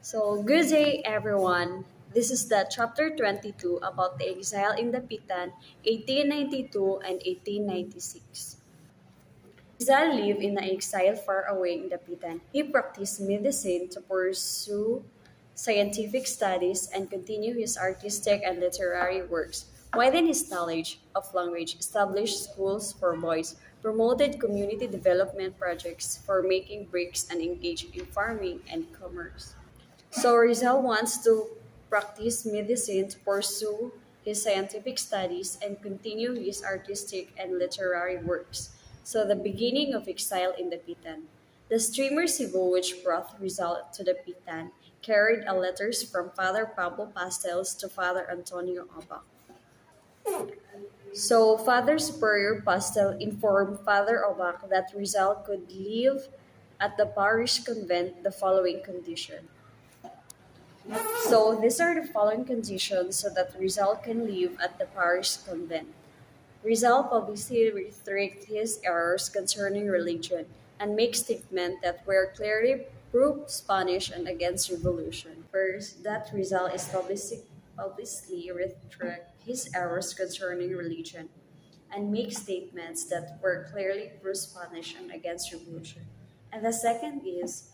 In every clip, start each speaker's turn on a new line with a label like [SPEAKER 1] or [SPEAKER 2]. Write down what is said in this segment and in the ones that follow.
[SPEAKER 1] Good day, everyone. This is the chapter 22 about the exile in Dapitan, 1892 and 1896. Exile lived in an exile far away in Dapitan. He practiced medicine to pursue scientific studies and continue his artistic and literary works. Widen his knowledge of language, established schools for boys, promoted community development projects for making bricks, and engaged in farming and commerce. So Rizal wants to practice medicine to pursue his scientific studies and continue his artistic and literary works. So the beginning of exile in the Pitan. The streamer Cebu which brought Rizal to the Pitan carried a letters from Father Pablo Pastels to Father Antonio Oba. So Father Superior Pastel informed Father Obak that Rizal could live at the parish convent the following condition. So these are the following conditions so that Rizal can live at the parish convent. Rizal publicly retracts his errors concerning religion and makes statements that were clearly pro-Spanish and against revolution. First, that Rizal is publicly retract his errors concerning religion and makes statements that were clearly pro-Spanish and against revolution. And the second is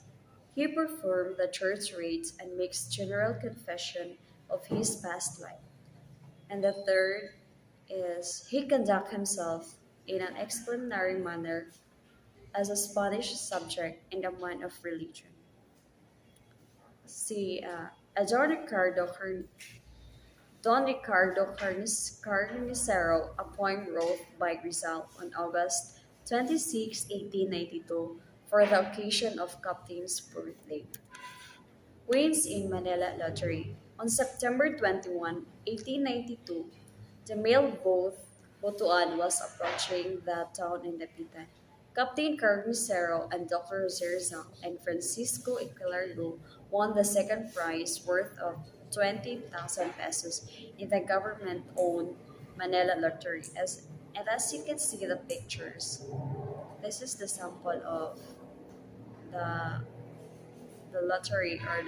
[SPEAKER 1] he performed the church rites and makes general confession of his past life. And the third is he conduct himself in an explanatory manner as a Spanish subject and a man of religion. See, Don Ricardo Carnicero, a poem wrote by Rizal on August 26, 1892, for the occasion of Captain's birthday. Wins in Manila Lottery. On September 21, 1892, the mail boat Botuan was approaching the town in Dapitan. Captain Carnicero and Dr. Zerzak and Francisco Equilardo won the second prize worth of 20,000 pesos in the government-owned Manila Lottery. And as you can see the pictures, this is the sample of the the lottery or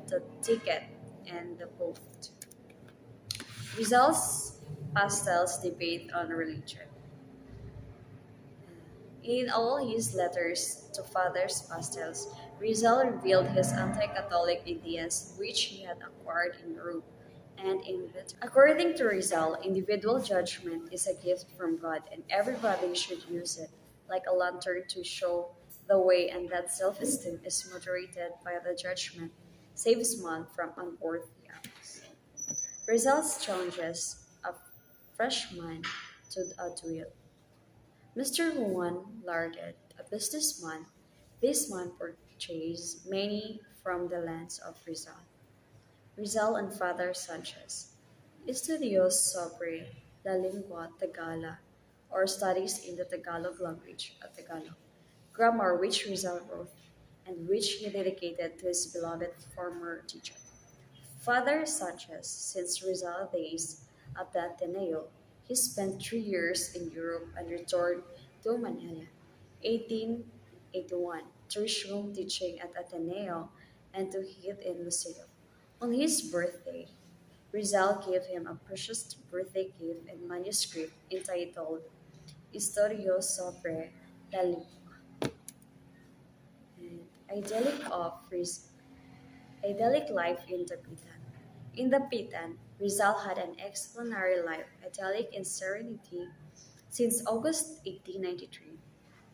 [SPEAKER 1] the ticket and the boat. Results pastels debate on religion. In all his letters to Father's Pastels, Rizal revealed his anti-Catholic ideas which he had acquired in Rome and in literature. According to Rizal, individual judgment is a gift from God and everybody should use it like a lantern to show the way and that self-esteem is moderated by the judgment saves man from unworthy acts. Rizal's challenges a freshman to a duel. Mr. Juan Larded, a businessman, this man purchased many from the lands of Rizal. Rizal and Father Sanchez. Estudios sobre la lengua Tagala, or studies in the Tagalog language of Tagalog. Grammar which Rizal wrote, and which he dedicated to his beloved former teacher. Father Sanchez, since Rizal days at the Ateneo, he spent 3 years in Europe and returned to Manila, 1881, to resume teaching at Ateneo and to head in Museo. On his birthday, Rizal gave him a precious birthday gift and manuscript entitled Historia sobre la Lengua, and idyllic life in Dapitan. In Dapitan, Rizal had an exemplary life, idyllic in serenity. Since August 1893,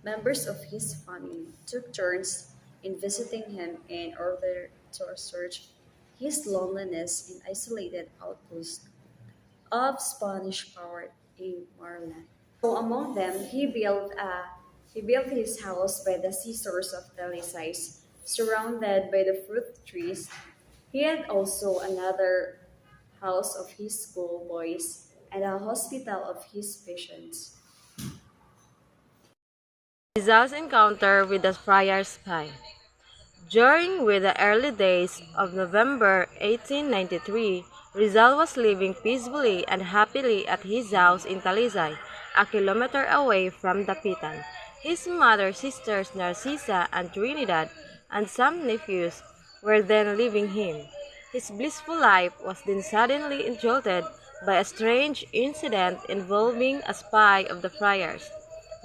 [SPEAKER 1] members of his family took turns in visiting him in order to assuage his loneliness in isolated outposts of Spanish power in Marland. So among them, he built his house by the seashores of Talisay, surrounded by the fruit trees. He had also another house of his schoolboys and a hospital of his patients.
[SPEAKER 2] Rizal's encounter with the friar spy. During with the early days of November 1893, Rizal was living peacefully and happily at his house in Talisay, a kilometer away from Dapitan. His mother, sisters Narcisa and Trinidad, and some nephews were then leaving him. His blissful life was then suddenly interrupted by a strange incident involving a spy of the friars.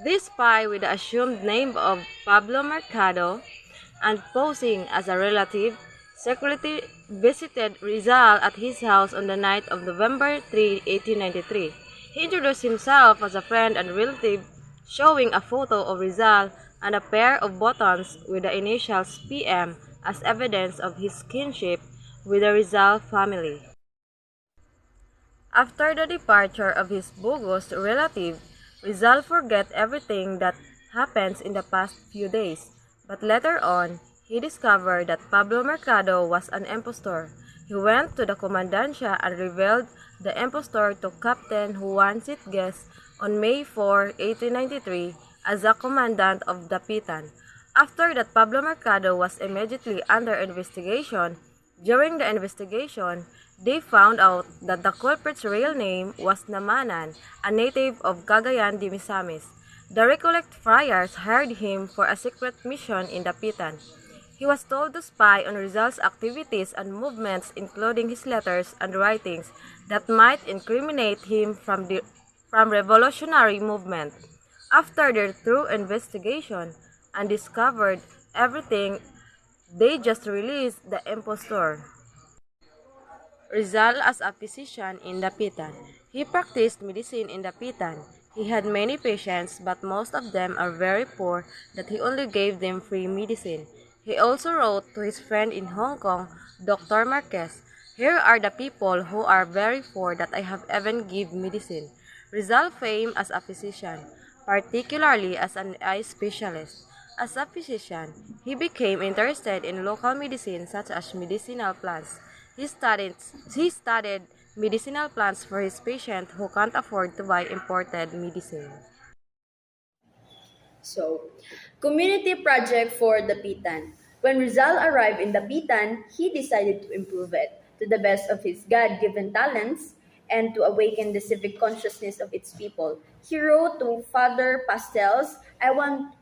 [SPEAKER 2] This spy, with the assumed name of Pablo Mercado and posing as a relative, secretly visited Rizal at his house on the night of November 3, 1893. He introduced himself as a friend and relative, showing a photo of Rizal and a pair of buttons with the initials PM as evidence of his kinship with the Rizal family. After the departure of his bogus relative, Rizal forget everything that happens in the past few days. But later on, he discovered that Pablo Mercado was an impostor. He went to the comandancia and revealed the impostor to Captain Juan Sitges on May 4, 1893 as a commandant of Dapitan. After that, Pablo Mercado was immediately under investigation. During the investigation, they found out that the culprit's real name was Namanan, a native of Cagayan de Misamis. The Recollect friars hired him for a secret mission in Dapitan. He was told to spy on Rizal's activities and movements, including his letters and writings that might incriminate him from revolutionary movement. After their thorough investigation and discovered everything, they just released the impostor. Rizal as a physician in Dapitan. He practiced medicine in Dapitan. He had many patients, but most of them are very poor that he only gave them free medicine. He also wrote to his friend in Hong Kong, Dr. Marquez, "Here are the people who are very poor that I have even give medicine." Rizal fame as a physician, particularly as an eye specialist. As a physician, he became interested in local medicine such as medicinal plants. He studied medicinal plants for his patients who can't afford to buy imported medicine.
[SPEAKER 1] So, community project for Dapitan. When Rizal arrived in Dapitan, he decided to improve it to the best of his God-given talents and to awaken the civic consciousness of its people. He wrote to Father Pastels, "I want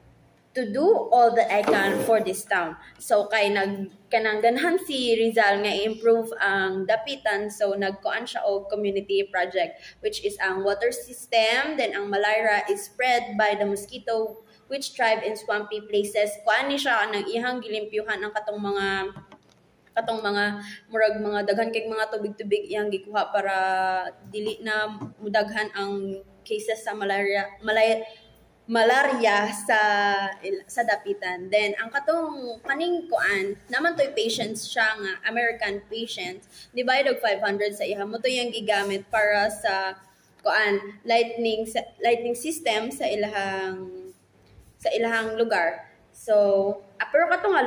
[SPEAKER 1] to do all that I can for this town." So kay kanang ganhan si Rizal nga i-improve ang Dapitan, so nagkuan siya og community project which is ang water system, then ang malaria is spread by the mosquito which thrive in swampy places. Kuan ni siya nang ihang gilimpyuhan ang katong mga murag mga daghan kay mga tubig-tubig iyang gikuha para dili na mudaghan ang cases sa malaria sa Dapitan. Then ang katong kaning kuan naman toy patients siya nga American patient, divide og 500 sa iha mo to yang gigamit para sa kuan lightning system sa ilahang lugar. So, pero kato nga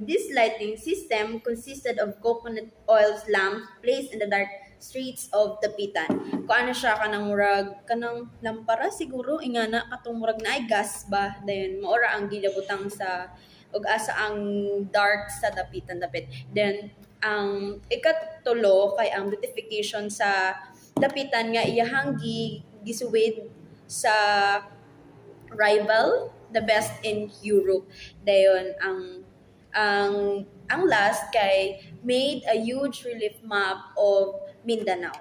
[SPEAKER 1] this lighting system consisted of coconut oil lamps placed in the dark streets of Dapitan. Kung ano siya kanang lampara siguro ingana katong murag naay gas ba then maora ang gilabutang sa ug asa ang dark sa Dapitan dapit. Then ang ikatulo kay ang beautification sa Dapitan nga iyahang gisuwid sa rival, the best in Europe. Dayon ang last kay made a huge relief map of Mindanao.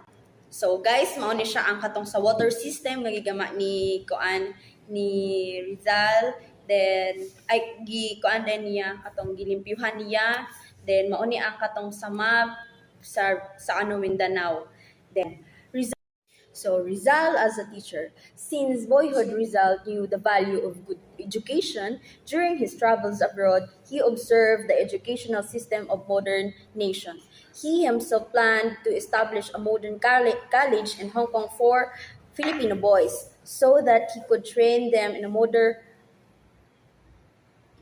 [SPEAKER 1] So guys, mao ni siya ang katong sa water system nga gigama ni kuan ni Rizal, then ay kuan din niya katong gilimpyuhan niya, then mao ni ang katong sa map sa Mindanao. Then so Rizal as a teacher. Since boyhood, Rizal knew the value of good education. During his travels abroad, he observed the educational system of modern nations. He himself planned to establish a modern college in Hong Kong for Filipino boys so that he could train them in a modern,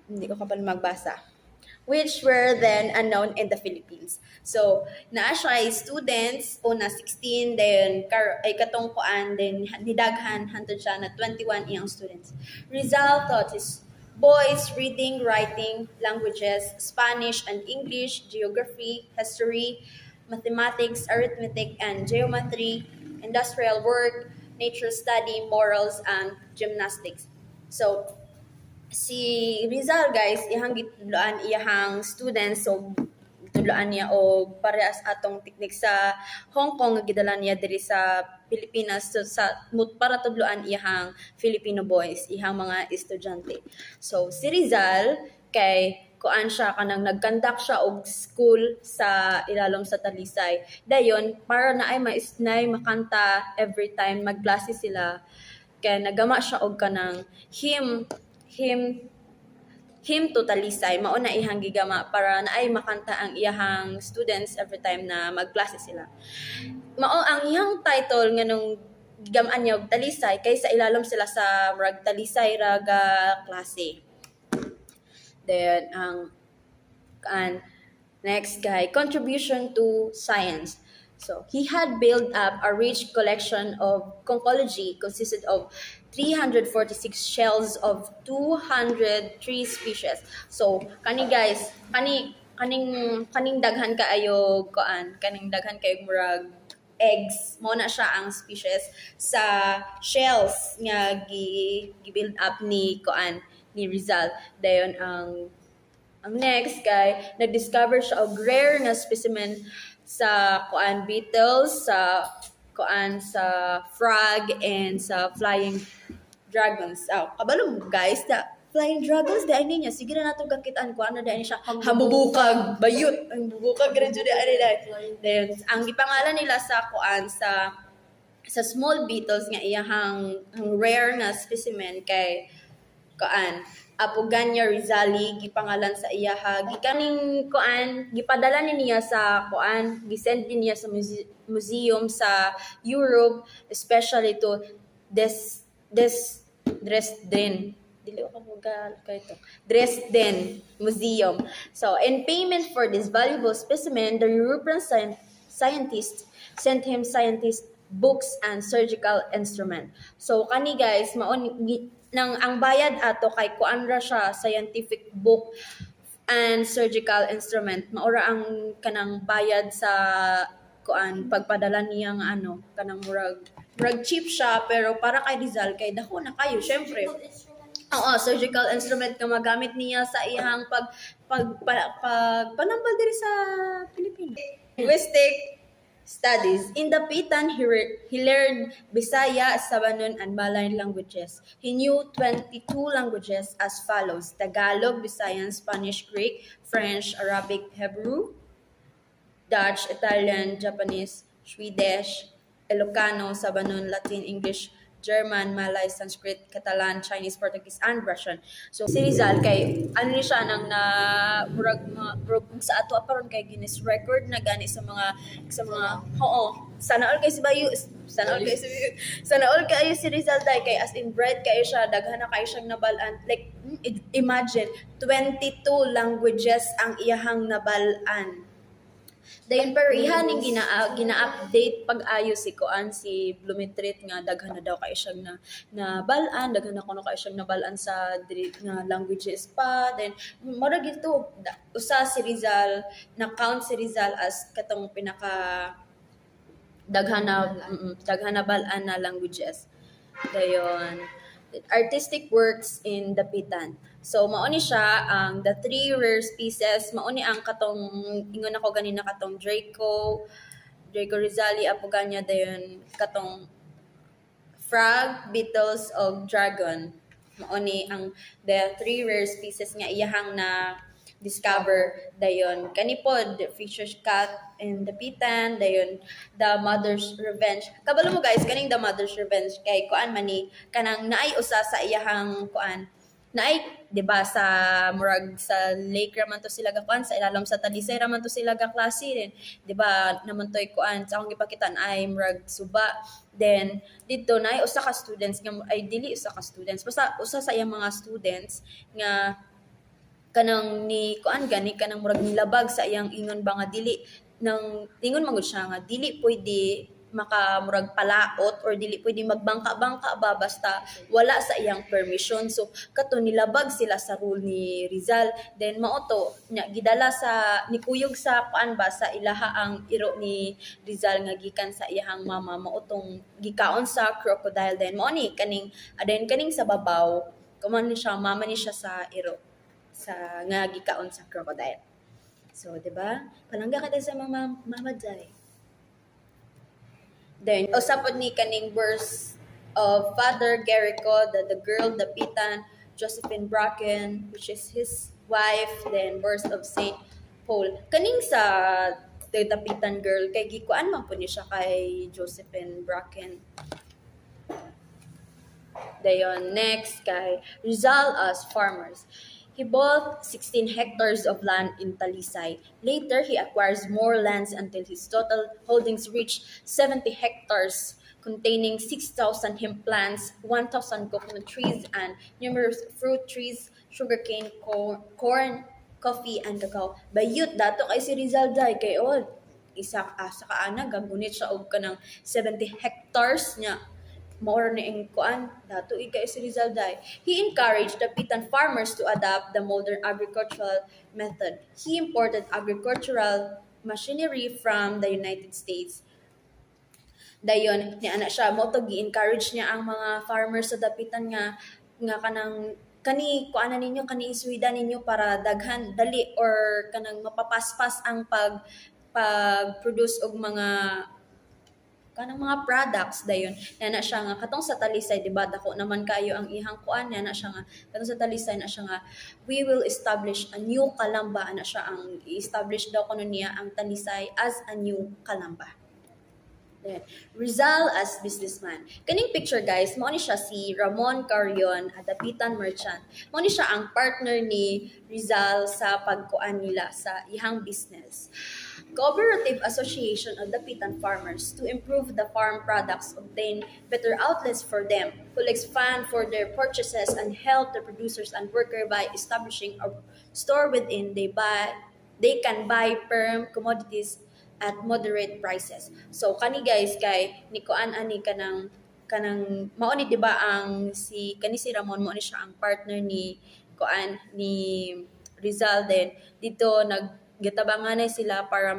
[SPEAKER 1] hindi ko kapal magbasa, which were then unknown in the Philippines. So, naa siya ay students, una 16, then ay katong kuan, then nidaghan, hantod siya na 21 iyang students. Rizal taught his boys reading, writing, languages, Spanish and English, geography, history, mathematics, arithmetic, and geometry, industrial work, nature study, morals, and gymnastics. So, si Rizal guys, ihang gitudloan iyahang students, so tudloan niya og parehas atong teknik sa Hong Kong nga gidala niya diri sa Pilipinas para tudloan iyang Filipino boys, iyang mga estudyante. So si Rizal kay kuan siya kanang nagkandak siya og school sa ilalom sa Talisay. Dayon para naay makanta every time magklase sila kay nagama siya og kanang him him to Talisay mao na ihang gigama para naay makanta ang iyahang students every time na magklase sila. Mao ang iyang title nganong gigamaan niya og Talisay kaysa ilalom sila sa murag Talisay raga klase. Then and next guy, contribution to science. So he had built up a rich collection of conchology consisted of 346 shells of 203 species. So kani guys, kaning daghan kaayo kaning daghan kay murag eggs mo na siya ang species sa shells nga gi-build up ni Rizal. Dayon ang next kay nag-discover siya og rare nga specimen sa beetles, sa frog and sa flying dragons. Kabalo mo guys, flying dragons di ani niya. Sige na nato gakitaan ko ano di ani siya. Hambubukag, bayot, ang bubukag ra jud ani dai. Then ang gipangalan nila sa sa small beetles nga iyahang rare na specimen kay Apogania Rizali gipangalan sa iyaha gikaning gipadala ni niya sa gisend din niya sa museum sa Europe, especially to Dresden. Dili ako ito. Dresden Museum. So in payment for this valuable specimen, the European scientist sent him books and surgical instrument. So kani guys nang ang bayad ato kay kuan ra siya scientific book and surgical instrument, maura ang kanang bayad sa pagpadala niyang kanang murag cheap siya pero para kay Rizal kay dako na kayo syempre. Surgical instrument nga magamit niya sa iyang panambal diri sa Pilipinas. Linguistic studies. In Dapitan, he learned Bisaya, Sabanon, and Malayan languages. He knew 22 languages as follows: Tagalog, Visayan, Spanish, Greek, French, Arabic, Hebrew, Dutch, Italian, Japanese, Swedish, Ilocano, Sabanon, Latin, English, German, Malay, Sanskrit, Catalan, Chinese, Portuguese, and Russian. So si Rizal kay ni siya nang murag sa ato aparon kay Guinness record na gani sa mga sana all kay si Rizal dai kay as in bright kay siya daghan na kay siyang nabalan like imagine 22 languages ang iyahang nabalan. Dayon pero ihan ning gina-update pag-ayo si Blumetrit nga daghan na daw kay siyang na balan, daghan na kuno kay siyang nabalan sa nga languages pa. Then mura gito usa si Rizal na count si Rizal as katong pinaka daghan na balan na languages. Dayon artistic works in Dapitan. So mao ni siya ang the three rare species, mao ni ang katong ingon ako ganina katong Draco Rizali Apogania dayon katong frog, beetles og dragon. Mao ni ang the three rare species nga iyahang na discover dayon kanipod Fisher's cat and Dapitan dayon the mother's revenge. Kabalo mo guys kaning the mother's revenge kay kuan man ni kanang naay usa sa iyahang naay di ba sa murag sa lake raman to sila gakuan sa ilalom sa Talisay raman to sila gaklase din di ba naman toy kuan sa akong gipakitaan ay murag suba then dito naay usa ka students nga ay dili usa ka students basta usa sa iyang mga students nga kanang ni gani kanang murag nilabag sa iyang ingon ba nga dili nang ingon magud siya nga dili pwede makamurag palaot or dili pwede magbangka-bangka ba basta wala sa iyang permission. So kato nilabag sila sa rule ni Rizal. Then maoto nya gidala sa nikuyog sa sa ilaha ang iro ni Rizal nga gikan sa iyang mama maotong gikaon sa crocodile. Then mao ni kaning sa babaw kuman ni siya mama ni siya sa iro sa nga gikaon sa crocodile. So, di ba? Palangga kita sa mga mamaday. Then, usapod ni kaning verse of Father Gerico, the girl, Dapitan, Josephine Bracken, which is his wife, then verse of Saint Paul. Kaning sa the Dapitan girl, kay gikuan man po niya siya kay Josephine Bracken. Dayon, next kay Rizal as farmers. He bought 16 hectares of land in Talisay. Later, he acquires more lands until his total holdings reach 70 hectares, containing 6,000 hemp plants, 1,000 coconut trees, and numerous fruit trees, sugarcane, corn, coffee, and cacao. Bayut, dato kay si Rizal day, kay isa sa kaana, gagunit siya og kanang 70 hectares niya more ni ang kuan dato ikay si Rizal day. He encouraged Dapitan farmers to adopt the modern agricultural method. He imported agricultural machinery from the United States. Dayon ni ana siya mo to gi-encourage niya ang mga farmers sa Dapitan nga kanang kani kuana ninyo kani iswida ninyo para daghan dali or kanang mapapaspas ang pag-produce og mga kanang mga products dayon na siya nga katong sa Talisay di ba dako naman kayo ang ihang kuan na siya nga katong sa Talisay na siya nga we will establish a new Kalamba na siya ang i-establish daw kuno niya ang Talisay as a new Kalamba. Then, Rizal as businessman. Kaning picture guys, mo ni siya si Ramon Carrion, a Dapitan merchant. Mo ni siya ang partner ni Rizal sa pagkuan nila sa ihang business. Cooperative Association of Dapitan Farmers to improve the farm products, obtain better outlets for them, collects fund for their purchases, and help the producers and worker by establishing a store within they can buy firm commodities at moderate prices. So kani guys kay ni kuan ani kanang mao ni 'di ba ang si Ramon mo ni siya ang partner ni kuan ni Rizal din dito naggitabangan sila para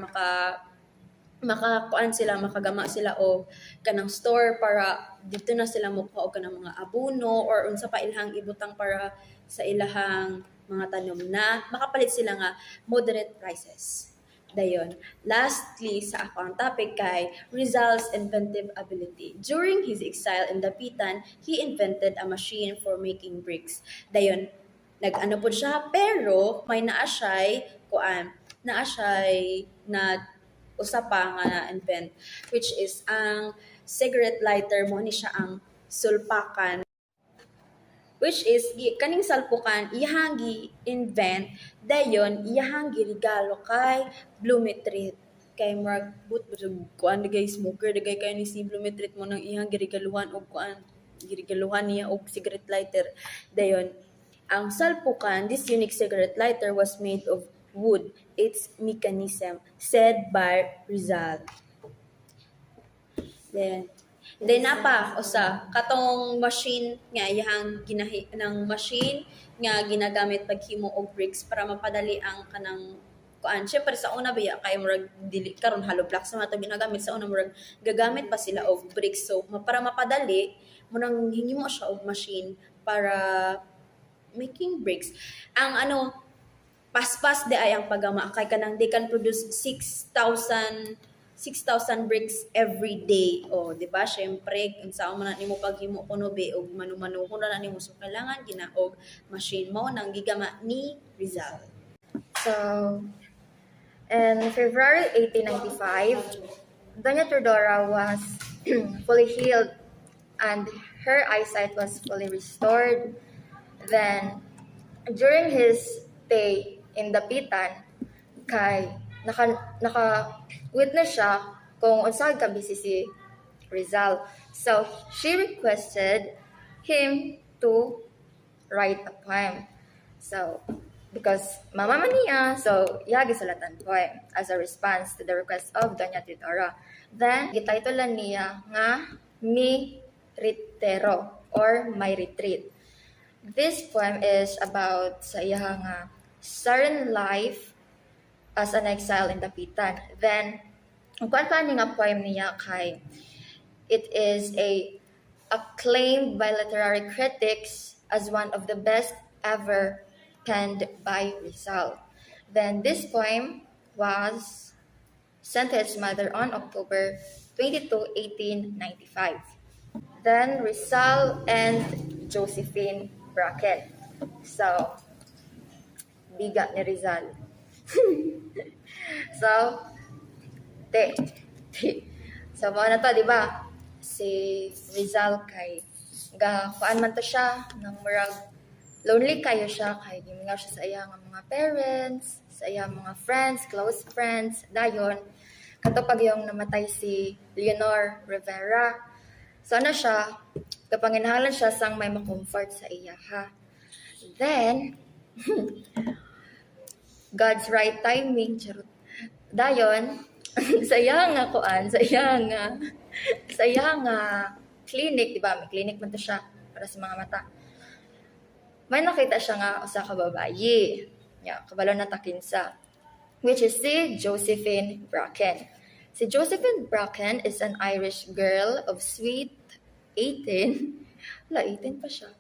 [SPEAKER 1] makakuan sila makagama sila og kanang store para dito na sila mokuha og kanang mga abono or unsa pa ilahang ibutang para sa ilahang mga tanom na makapalit sila nga moderate prices. Dayon. Lastly, sa akong topic kay Rizal's inventive ability. During his exile in Dapitan, he invented a machine for making bricks. Dayon, nag-ano po siya, pero may naa siya'y na usapa nga na-invent, which is ang cigarette lighter mo ni siya ang sulpakan which is kaning salpukan iyang gi-invent dayon iyang regalo kay Blumetrit kay Mark but kuan gay smoker dagay kay ni si Blumetrit mo nang iyang giregaluhan og kuan giregaluhan niya og cigarette lighter dayon ang salpukan this unique cigarette lighter was made of wood its mechanism said by Rizal. Then napa usa katong machine nga iyang ginahi ng machine nga ginagamit paghimo og bricks para mapadali ang kanang kuan. Syempre sa una biya kay murag dili karon hollow blocks na to ginagamit sa una murag gagamit pa sila og bricks so para mapadali mo nang hingimo siya og machine para making bricks. Ang paspas de ay ang paggama kay kanang they can produce 6,000 bricks every day. O, di ba? Syempre, unsa man na nimo paghimo kuno be og manu-manu kuno na nimo so kailangan ginaog machine mo nang gigama ni Rizal.
[SPEAKER 3] So, in February 1895, Doña Teodora was fully healed and her eyesight was fully restored. Then, during his stay in Dapitan, naka-witness siya kung unsa ka busy si Rizal. So, she requested him to write a poem. So, because mama man niya, so yagi sulatan poem as a response to the request of Doña Teodora. Then, gititulan niya nga Mi Ritero or My Retreat. This poem is about sa iyang sudden life as an exile in Dapitan. Then, ang kuan nga poem niya kay it is acclaimed by literary critics as one of the best ever penned by Rizal. Then this poem was sent to his mother on October 22, 1895. Then Rizal and Josephine Bracken. So, biga ni Rizal. So, te, te. So, mga na to, di ba? Si Rizal kay kuan man to siya nang murag lonely kayo siya kay gimingaw siya sa iyang mga parents, sa iyang mga friends, close friends. Dayon, katupag yung namatay si Leonor Rivera. So, ano siya, kapanginhalan siya sang may makomfort sa iya, ha? Then, God's right timing, charot. Dayon, sa iya nga kuan, sa iya nga clinic, di ba? May clinic man to siya para sa mga mata. May nakita siya nga usa ka babayi. Kabalo na takinsa, which is si Josephine Bracken. Si Josephine Bracken is an Irish girl of sweet 18. Wala, 18 pa siya.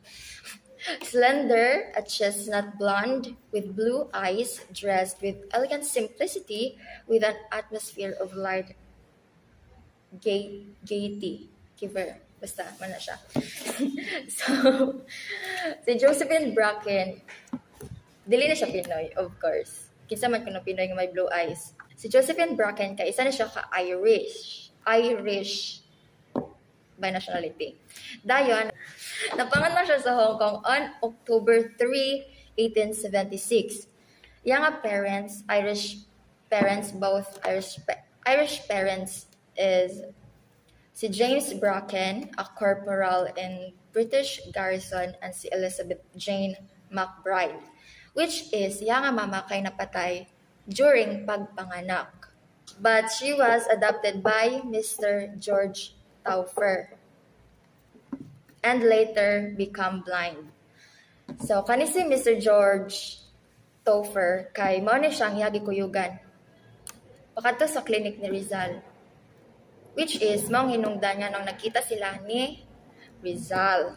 [SPEAKER 3] Slender, a chestnut blonde with blue eyes, dressed with elegant simplicity with an atmosphere of light gaiety. Giver. Basta, man na siya. So, si Josephine Bracken, dili na siya Pinoy, of course. Kinsa man kuno Pinoy nga may blue eyes. Si Josephine Bracken, kay isa na siya ka-Irish. Irish by nationality. Dayon, napanganak siya sa Hong Kong on October 3, 1876. Yang parents, Irish parents, both Irish parents is si James Bracken, a corporal in British garrison, and si Elizabeth Jane McBride, which is yang mama kay napatay during pagpanganak. But she was adopted by Mr. George Taufer and later become blind. So, kani si Mr. George Taufer kay mao ni siyang gikuyugan pakadto sa clinic ni Rizal, which is maong hinungdan niya nang nakita sila ni Rizal.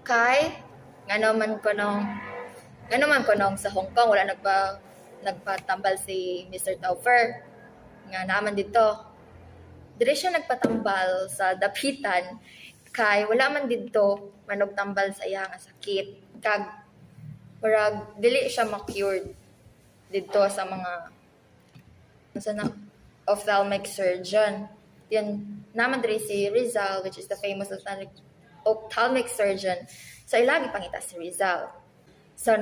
[SPEAKER 3] Kay ngano man ko nung sa Hong Kong wala nagpatambal si Mr. Taufer nga naman dito. Dire siya nagpatambal sa Dapitan kay wala man dito manugtambal sa iya nga sakit. Kag murag dili siya ma-cured dito sa mga ophthalmic surgeon. Yun, naman diri si Rizal, which is the famous ophthalmic surgeon. So, ilagi pangita si Rizal. So,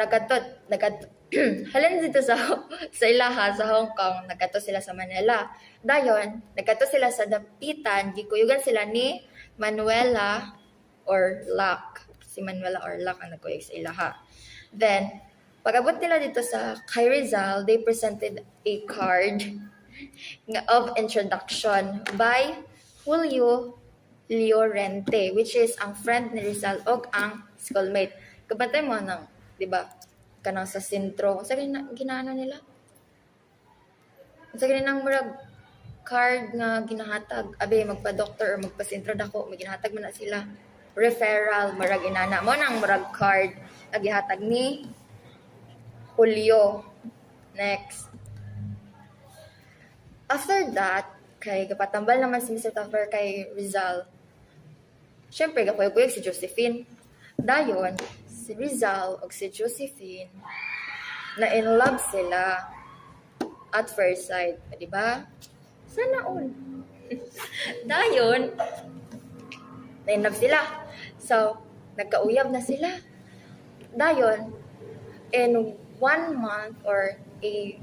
[SPEAKER 3] halin dito sa ilaha sa Hong Kong, nagkato sila sa Manila. Dayon, nagkato sila sa Dapitan, gikuyugan sila ni Manuela or Lac. Si Manuela or Lac ang nagkuyug sa ilaha. Then, pag-abot nila dito sa kay Rizal, they presented a card of introduction by Julio Llorente, which is ang friend ni Rizal og ang schoolmate. Kabantay mo nang, di ba, kanang sa sentro. Sa ginaano nila? Sa nang murag card nga ginahatag. Abe, magpa-doctor or magpa-sentro dako, may ginahatag man na sila. Referral, murag inana. Mo nang murag card na gihatag ni Julio. Next. After that, kay kapatambal naman si Mr. Taffer kay Rizal. Siyempre, kapuyog-kuyog si Josephine. Dayon, si Rizal o si Josephine na in love sila at first sight. Diba? Sana all. Dayon, na in love sila. So, nagkauyab na sila. Dayon, in 1 month or a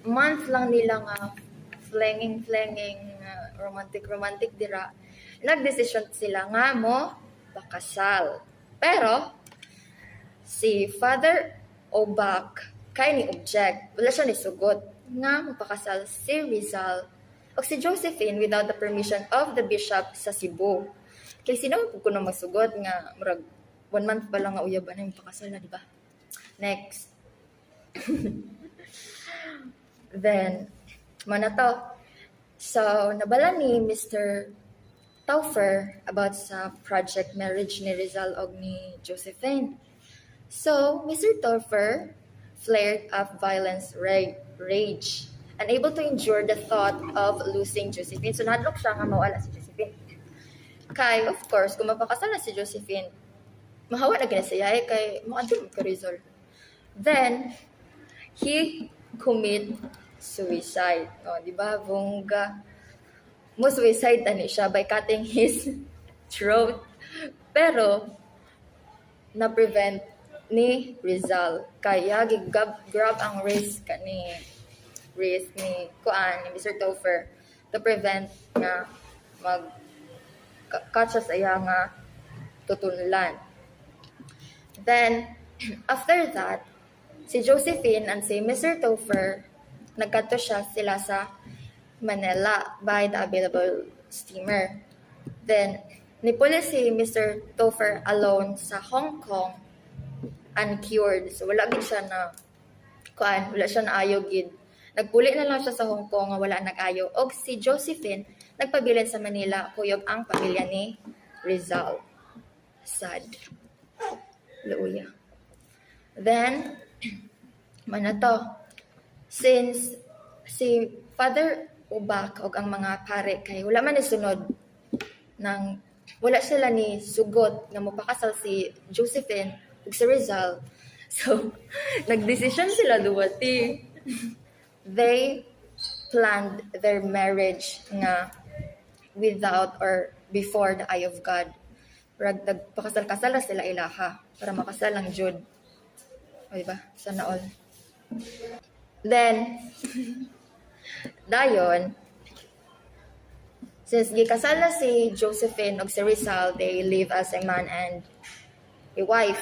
[SPEAKER 3] month lang nila nga flanging, romantic dira, nagdesisyon sila nga mo pakasal. Pero, si Father Obak kay ni object, wala siya nisugot nga mapakasal si Rizal o si Josephine without the permission of the bishop sa Cebu. Kaya sino ko na masugot nga murag 1 month pa lang nga uyaban na yung pakasal na, di ba? Next. Then, mana to. So, nabala ni Mr. Taufer about sa project marriage ni Rizal og ni Josephine. So, Mr. Taufer flared up violence rage, unable to endure the thought of losing Josephine. So nahadlok siya nga mawala si Josephine. Kay, of course, kung mapakasal na si Josephine, mahawa na gina siya kay muadto ka Rizal. Then, he commit suicide. O, di ba? Bongga. Mo suicide ani siya by cutting his throat. Pero, na-prevent ni Rizal. Kaya, grab ang wrist ni Mr. Topher to prevent nga cut siya sa iya nga tutulan. Then, after that, si Josephine and si Mr. Topher, nagkadto sila sa Manila by the available steamer. Then, nipuli si Mr. Topher alone sa Hong Kong, uncured. So, wala gid siya na, wala siya na ayo gid. Nagpuli na lang siya sa Hong Kong nga wala nag-ayo. Og si Josephine, nagpabilin sa Manila, kuyog ang pamilya ni Rizal. Sad. Luya. Then, since si Father Ubak o ang mga pare kay wala man isunod nang wala sila ni sugot nga mopakasal si Josephine ug si Rizal. So, nagdesisyon sila duwati. They planned their marriage nga without or before the eye of God. Nagpakasal-kasal na sila ilaha para makasal ang Jude. O diba? Sana all. Then, dayon, since gikasal na si Josephine ug si Rizal, they live as a man and a wife.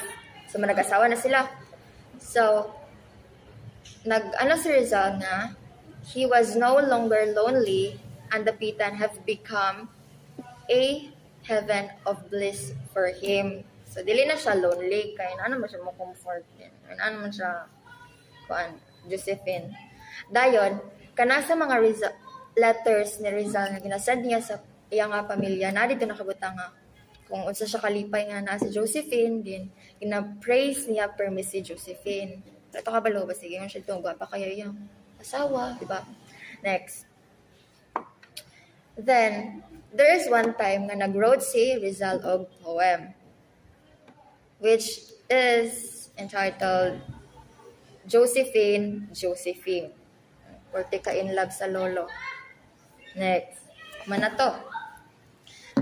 [SPEAKER 3] So, manag-asawa na sila. So, si Rizal na he was no longer lonely and Dapitan have become a heaven of bliss for him. So, dili na siya lonely. Kaya ano man siya mo comfort din. Ano man siya, Josephine. Dayon, kana sa mga letters ni Rizal na ginasend niya sa iyang pamilya, na dito nakabutang nga kung unsa siya kalipay nga na si Josephine, din, gina-praise niya permi si Josephine. Ito ka balo ba? Sige, siya itong gwapa kaya yung asawa, di ba? Next. Then, there is one time nga nag-wrote si Rizal og poem, which is entitled Josephine, Josephine. Porte ka in love sa lolo. Next. Mana to.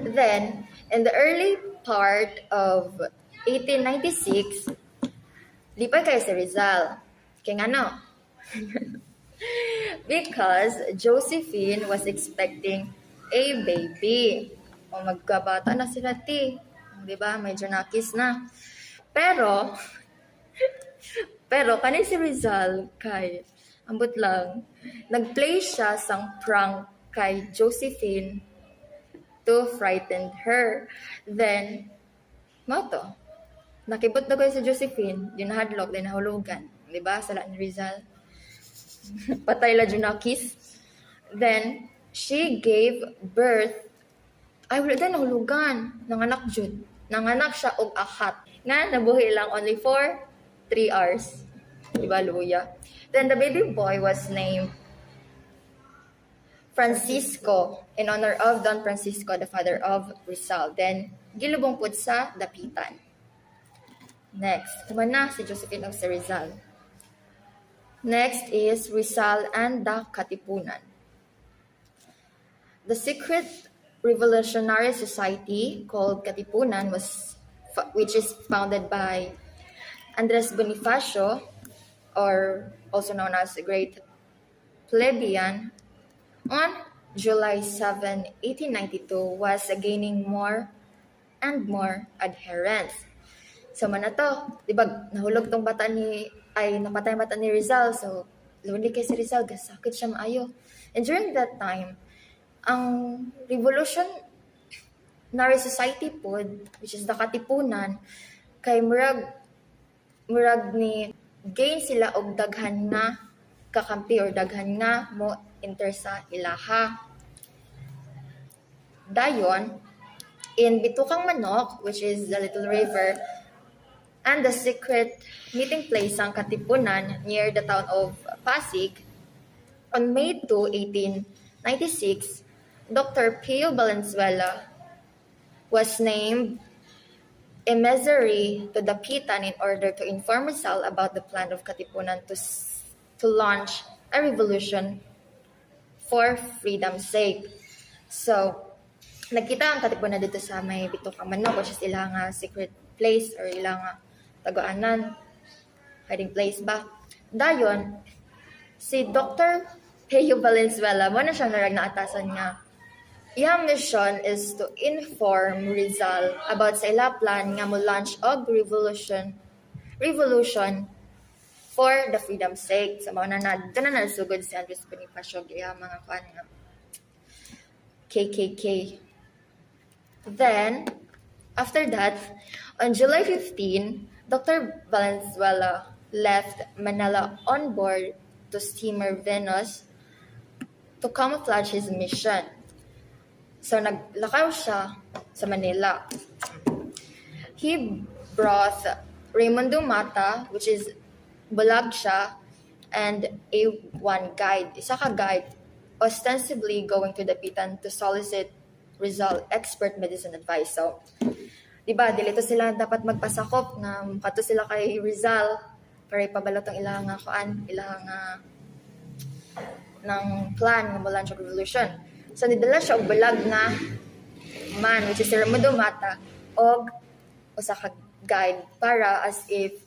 [SPEAKER 3] Then, in the early part of 1896, lipay kayo si Rizal. Kaya nga no? Because Josephine was expecting a baby. O magkabata na sila ti. Diba? Medyo nakis na. Pero kanin si Rizal kay ambot lang, nag-play siya sang prank kay Josephine to frighten her. Then, nakibot na kayo sa Josephine, yung nahadlok, din nahulugan. Diba? Sala ni Rizal. Patay la junakis. Then, she gave birth. Ay, wala din nahulugan. Nanganak jud. Nanganak siya og ahat. Nga, nabuhi lang only for 3 hours. Diba, luya? Then, the baby boy was named Francisco in honor of Don Francisco, the father of Rizal. Then, gilubong pud sa Dapitan. Next, kumana si Josephine of si Rizal. Next is Rizal and the Katipunan. The secret revolutionary society called Katipunan which is founded by Andres Bonifacio, or also known as the Great Plebeian, on July 7, 1892, was gaining more and more adherents. So, man to, di ba, nahulog tong napatay mata ni Rizal. So, lonely kay si Rizal, gasakit siya maayo. And during that time, ang revolutionary society po, which is the Katipunan, kay murag ni gain sila og daghan nga kakampi or daghan nga mo enter sa ilaha. Dayon, in Bitukang Manok, which is the little river, and the secret meeting place ng Katipunan near the town of Pasig, On May 2, 1896, Dr. Pio Valenzuela was named emissary to Dapitan in order to inform Rizal about the plan of Katipunan to launch a revolution for freedom's sake. So, nagkita ang Katipunan dito sa may Bituka Manok, which is ilang secret place or ilang tagoanan, hiding place ba. Dayon, si Dr. Pio Valenzuela, mo na siya narag naatasan nga iyang mission is to inform Rizal about sa ila plan nga mo launch og revolution for the freedom's sake. Sa mao na nasugod si Andres Bonifacio iya mga kuan nga KKK. Then, after that, on July 15, Dr. Valenzuela left Manila on board to steamer Venus to camouflage his mission. So, naglakaw siya sa Manila. He brought Raimundo Mata, which is bulag siya, and one guide. Isa ka guide, ostensibly going to Dapitan to solicit Rizal expert medicine advice. So, diba, dilito sila dapat magpasakop nga kato sila kay Rizal para ipabalot ang ilang ilang ng plan ng Bulancog Revolution. So, nidala siya og bulag na man, which is si Raimundo Mata, og usa ka guide para as if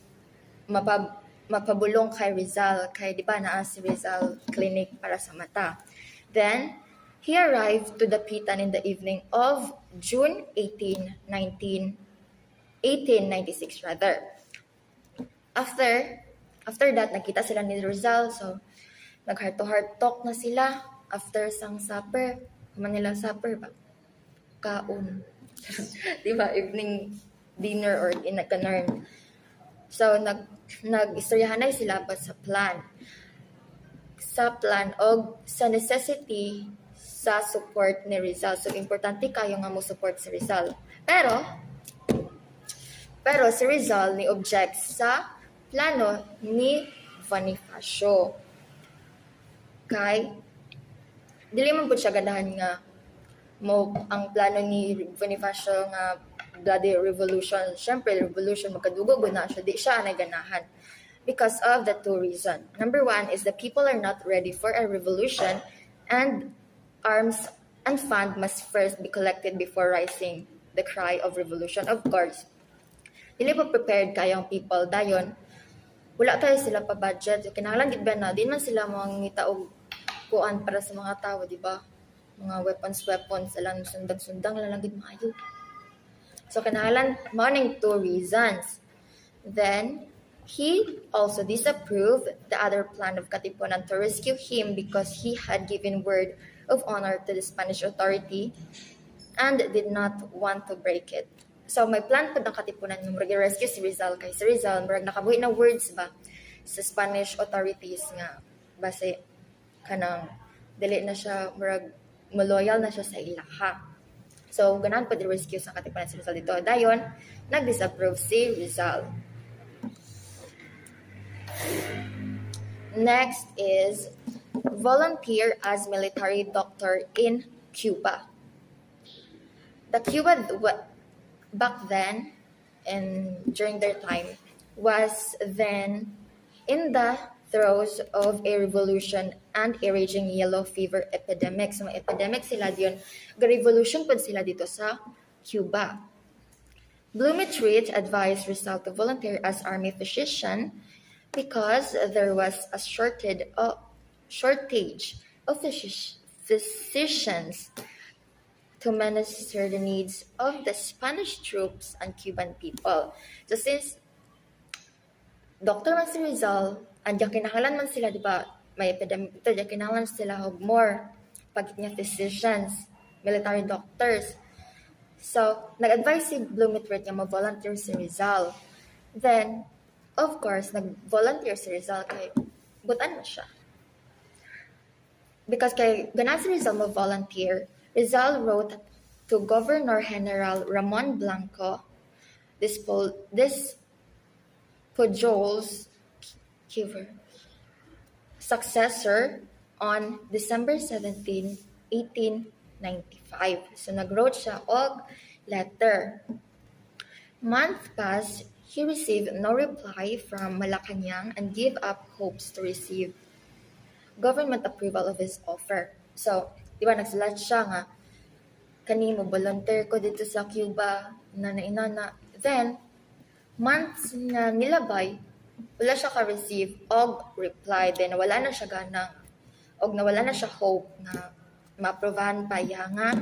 [SPEAKER 3] mapabulong kay Rizal, kay di ba naa si Rizal clinic para sa mata. Then, he arrived to Dapitan in the evening of June 1896 rather. After that, nakita sila ni Rizal, so nag-heart-to-heart talk na sila after sang supper. Manila supper ba? Kaon. Di ba? Evening dinner or inakanarn. So, nag-istoryahan na sila ba sa plan. Sa plan o sa necessity sa support ni Rizal. So, importante kayo nga mo support si Rizal. Pero si Rizal ni object sa plano ni Bonifacio. Kay dili man pud siya ganahan nga mo ang plano ni Bonifacio nga bloody revolution. Syempre, revolution magkadugo na siya. Di siya naganahan. Because of the two reasons. Number one is the people are not ready for a revolution and arms and fund must first be collected before rising the cry of revolution. Of course, dili pa prepared kayong people. Dayon, wala kayo sila pa budget. Kinahanglan gid ba na, di man sila mangita og kuan para sa mga tao, di ba? Mga weapons, alang sundang-sundang lang gid maayo. So, kinahanglan morning two reasons. Then, he also disapproved the other plan of Katipunan to rescue him because he had given word of honor to the Spanish authority and did not want to break it. So, may plan po ng Katipunan ng rescue si Rizal. Kay si Rizal, marag nakabuhi na words ba sa Spanish authorities nga base kanang dili na siya marag loyal na siya sa ilaha. So, ganahan po di-rescue sa Katipunan si Rizal dito. Dayon, nag-disapprove si Rizal. Next is volunteer as military doctor in Cuba. The Cuba back then and during their time was then in the throes of a revolution and a raging yellow fever epidemic. So, may epidemic sila diyon. Revolution po sila dito sa Cuba. Blumentritt advised Rizal to volunteer as army physician because there was a shortage of physicians to minister the needs of the Spanish troops and Cuban people. So since Dr. man si Rizal, andyan kinahanglan man sila, di ba, may epidemic ito, andyan kinahanglan sila og more pag niya physicians, military doctors. So, nag-advise si Blumentritt nga mag-volunteer si Rizal. Then, of course, nag-volunteer si Rizal kay butan na siya. Because kay ganahan si Rizal mag-volunteer, Rizal wrote to Governor General Ramon Blanco, this Pujol's successor on December 17, 1895. So nag-wrote siya og letter. Month passed, he received no reply from Malacanang and gave up hopes to receive government approval of his offer. So, di ba nagsulat siya nga, kanimo volunteer ko dito sa Cuba, inana. Then, months na nilabay, wala siya ka-receive og reply. Then, wala na siya ganang, og nawala na siya hope na ma-approvehan pa iya nga,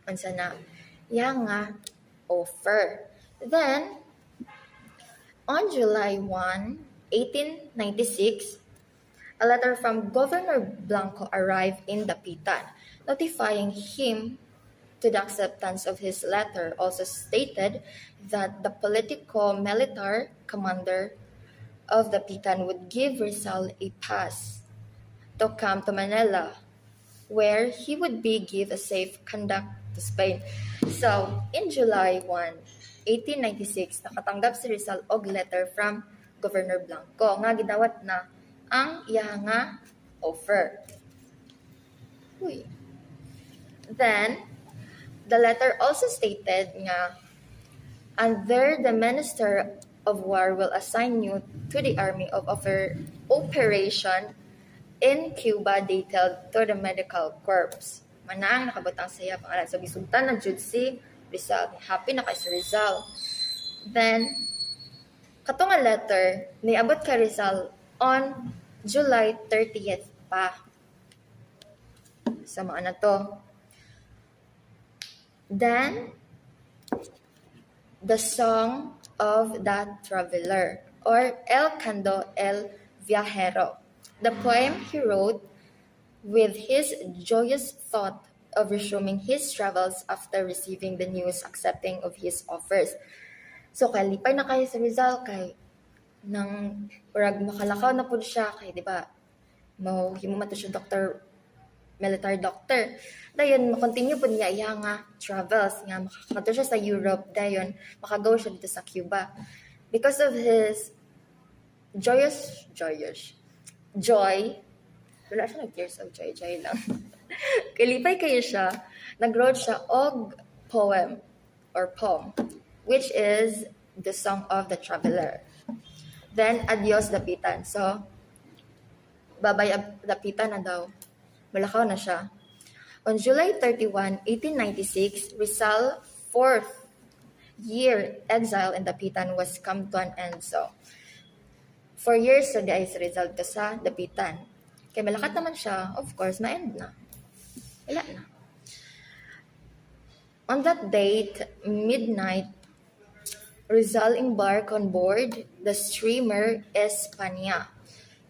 [SPEAKER 3] unsa na, iya nga offer. Then, on July 1, 1896, a letter from Governor Blanco arrived in Dapitan, notifying him to the acceptance of his letter. Also stated that the politico-military commander of Dapitan would give Rizal a pass to come to Manila, where he would be give a safe conduct to Spain. So, in July 1, 1896, nakatanggap si Rizal og letter from Governor Blanco nga gidawat na ang iya nga offer. Uy. Then, the letter also stated nga, and there the Minister of War will assign you to the Army of Operation in Cuba detailed to the Medical Corps. Manang nakabutang saya pangalan. So, gisultan na jud si Rizal. Happy na kay si Rizal. Then, katong nga letter, niabot kay Rizal on July 30th pa. Sa mga na to. Then, the Song of the Traveler, or El Canto El Viajero. The poem he wrote with his joyous thought of resuming his travels after receiving the news accepting of his offers. So, kalipay na kayo sa Rizal, kay nang urag makalakaw na po siya, kay di ba himo man to siya military doctor. Dayon, makontinue po niya iya nga travels, nga makakato siya sa Europe, dayon, makagaw siya dito sa Cuba. Because of his joy, wala siya nag-tears of joy lang. Kalipay kayo siya, nag-wrote siya og poem, which is the Song of the Traveler. Then, Adios Dapitan. So, babay Dapitan na daw. Malakaw na siya. On July 31, 1896, Rizal's fourth year exile in Dapitan was come to an end. So, 4 years na di ay si Rizal to sa Dapitan. Kaya malakat naman siya, of course, ma-end na. Wala na. On that date, midnight, Rizal embarked on board the steamer España.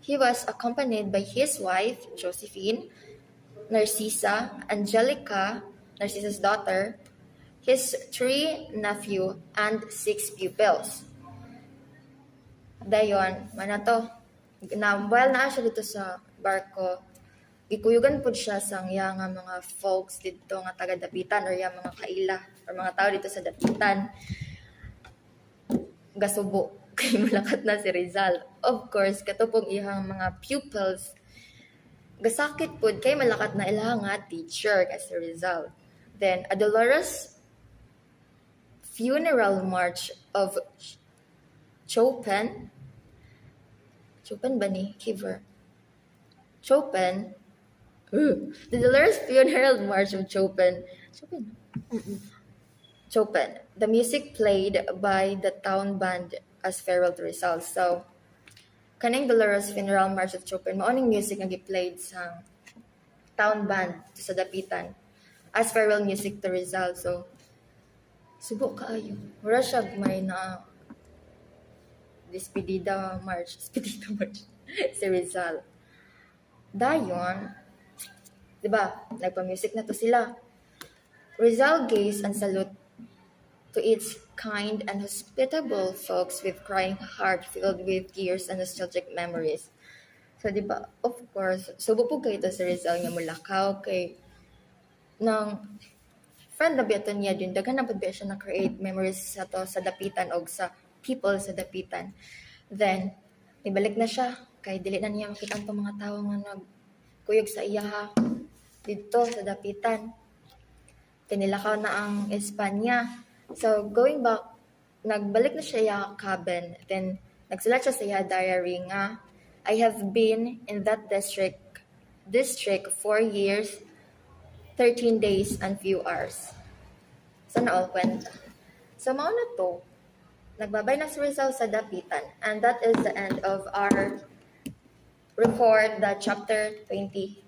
[SPEAKER 3] He was accompanied by his wife, Josephine, Narcisa, Angelica, Narcisa's daughter, his 3 nephew, and 6 pupils. Dayon, manato, while naa siya dito sa barko, ikuyugan po siya sa nga mga folks dito nga taga Dapitan or yung mga kaila or mga tao dito sa Dapitan. Gasubo kay malakat na si Rizal. Of course, katupong ihang mga pupils gasakit pud kay malakat na ilang nga teacher kay si Rizal. Then a dolorous funeral march of Chopin ba ni Kiver? Chopin. The dolorous funeral march of Chopin. The music played by the town band as farewell to Rizal. So, kaning dolorous funeral march of Chopin, maoning music nga gi-played sa town band sa Dapitan as farewell music to Rizal. So, subok kaayo. Wala siya may na despedida march si Rizal. Dayon, di ba, nagpa-music na to sila. Rizal gazed and salute to its kind and hospitable folks with crying heart filled with tears and nostalgic memories. So, di ba, of course, subo po kayo to sa Rizal nga mulakaw kay nang friend na biyato niya din, daghan na po biya siya na-create memories sa to sa Dapitan o sa people sa Dapitan. Then, ibalik na siya kay dili na niya makita ang mga tao nga kuyog sa iya ha dito sa Dapitan. Tinilakaw na ang Espanya. So, going back, nagbalik na siya cabin. Then, nagsulat siya sa iya diary nga, I have been in that district 4 years, 13 days, and few hours. Sana all kwenta. So, mao na to. Nagbabay na si Rizal sa Dapitan. And that is the end of our report, the chapter 22.